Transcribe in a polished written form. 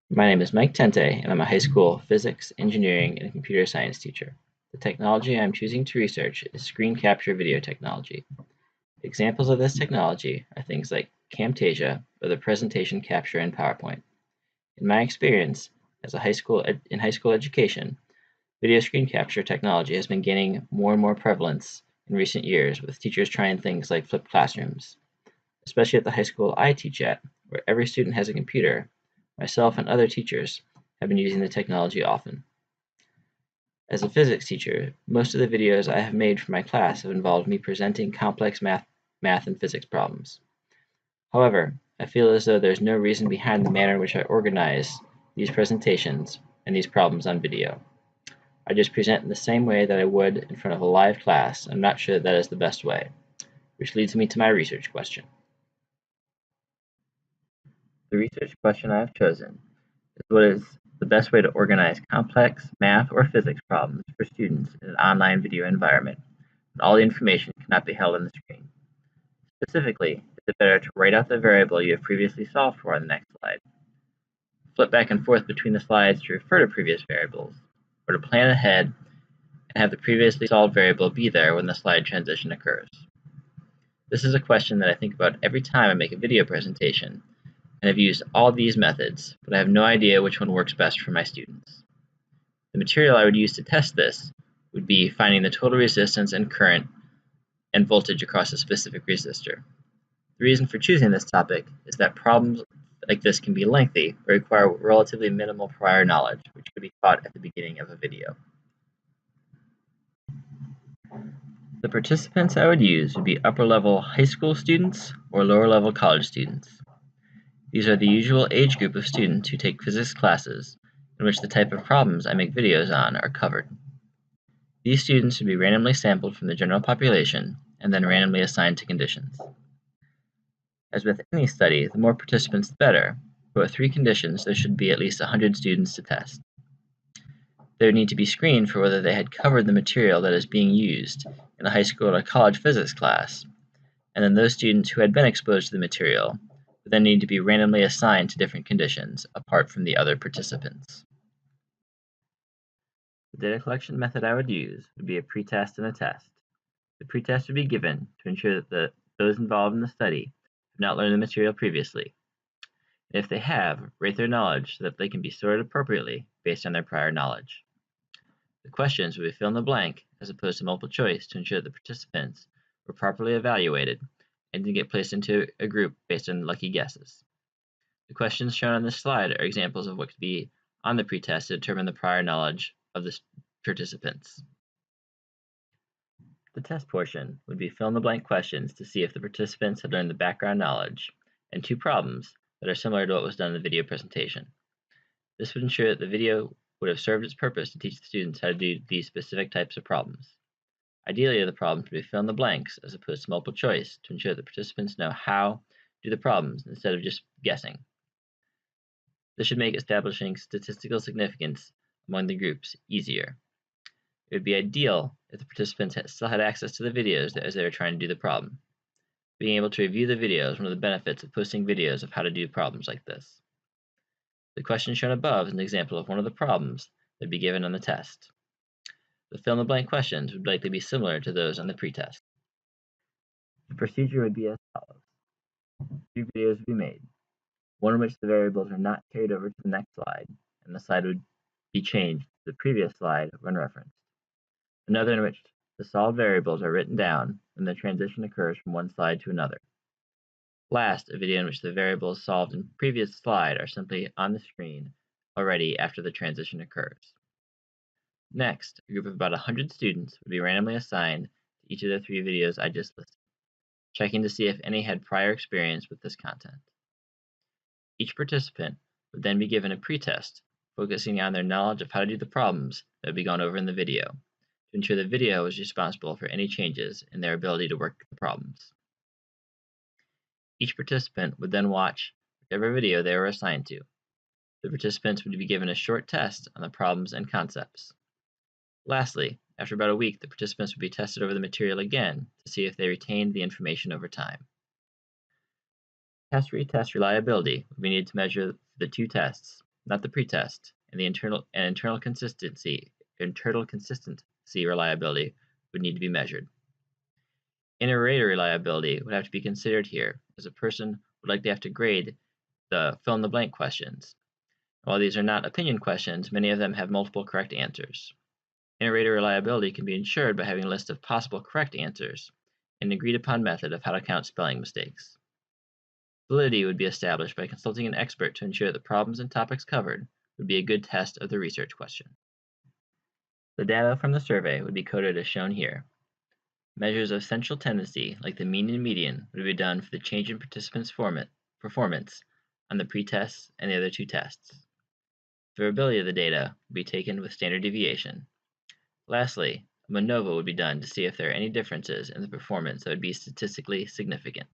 My name is Mike Tente, and I'm a high school physics, engineering, and computer science teacher. The technology I'm choosing to research is screen capture video technology. Examples of this technology are things like Camtasia or the presentation capture in PowerPoint. In my experience as in high school education, video screen capture technology has been gaining more and more prevalence in recent years, with teachers trying things like flipped classrooms. Especially at the high school I teach at, where every student has a computer, myself and other teachers have been using the technology often. As a physics teacher, most of the videos I have made for my class have involved me presenting complex math and physics problems. However, I feel as though there's no reason behind the manner in which I organize these presentations and these problems on video. I just present in the same way that I would in front of a live class. I'm not sure that is the best way, which leads me to my research question. The research question I have chosen is what is the best way to organize complex math or physics problems for students in an online video environment when all the information cannot be held on the screen. Specifically, is it better to write out the variable you have previously solved for on the next slide, flip back and forth between the slides to refer to previous variables, or to plan ahead and have the previously solved variable be there when the slide transition occurs? This is a question that I think about every time I make a video presentation, and I've used all these methods, but I have no idea which one works best for my students. The material I would use to test this would be finding the total resistance and current and voltage across a specific resistor. The reason for choosing this topic is that problems like this can be lengthy or require relatively minimal prior knowledge, which could be taught at the beginning of a video. The participants I would use would be upper-level high school students or lower-level college students. These are the usual age group of students who take physics classes in which the type of problems I make videos on are covered. These students would be randomly sampled from the general population and then randomly assigned to conditions. As with any study, the more participants the better, but with 3 conditions there should be at least 100 students to test. They would need to be screened for whether they had covered the material that is being used in a high school or college physics class, and then those students who had been exposed to the material would then need to be randomly assigned to different conditions apart from the other participants. The data collection method I would use would be a pretest and a test. The pretest would be given to ensure that those involved in the study have not learned the material previously, and if they have, rate their knowledge so that they can be sorted appropriately based on their prior knowledge. The questions would be fill in the blank as opposed to multiple choice to ensure that the participants were properly evaluated and didn't get placed into a group based on lucky guesses. The questions shown on this slide are examples of what could be on the pretest to determine the prior knowledge of the participants. The test portion would be fill in the blank questions to see if the participants had learned the background knowledge, and 2 problems that are similar to what was done in the video presentation. This would ensure that the video would have served its purpose to teach the students how to do these specific types of problems. Ideally, the problems would be fill in the blanks as opposed to multiple choice to ensure that participants know how to do the problems instead of just guessing. This should make establishing statistical significance among the groups easier. It would be ideal if the participants still had access to the videos as they were trying to do the problem. Being able to review the videos is one of the benefits of posting videos of how to do problems like this. The question shown above is an example of one of the problems that would be given on the test. The fill-in-the-blank questions would likely be similar to those on the pretest. The procedure would be as follows. 2 videos would be made, one in which the variables are not carried over to the next slide, and the slide would be changed to the previous slide when referenced. Another in which the solved variables are written down and the transition occurs from one slide to another. Last, a video in which the variables solved in the previous slide are simply on the screen already after the transition occurs. Next, a group of about 100 students would be randomly assigned to each of the 3 videos I just listed, checking to see if any had prior experience with this content. Each participant would then be given a pretest, focusing on their knowledge of how to do the problems that would be gone over in the video, to ensure the video was responsible for any changes in their ability to work the problems. Each participant would then watch whichever video they were assigned to. The participants would be given a short test on the problems and concepts. Lastly, after about a week, the participants would be tested over the material again to see if they retained the information over time. Test-retest reliability would be needed to measure the 2 tests not the pretest, and internal consistency reliability would need to be measured. Inter-rater reliability would have to be considered here, as a person would likely have to grade the fill-in-the-blank questions. While these are not opinion questions, many of them have multiple correct answers. Inter-rater reliability can be ensured by having a list of possible correct answers and an agreed-upon method of how to count spelling mistakes. Validity would be established by consulting an expert to ensure that the problems and topics covered would be a good test of the research question. The data from the survey would be coded as shown here. Measures of central tendency, like the mean and median, would be done for the change in participants' performance on the pretest and the other two tests. The variability of the data would be taken with standard deviation. Lastly, a MANOVA would be done to see if there are any differences in the performance that would be statistically significant.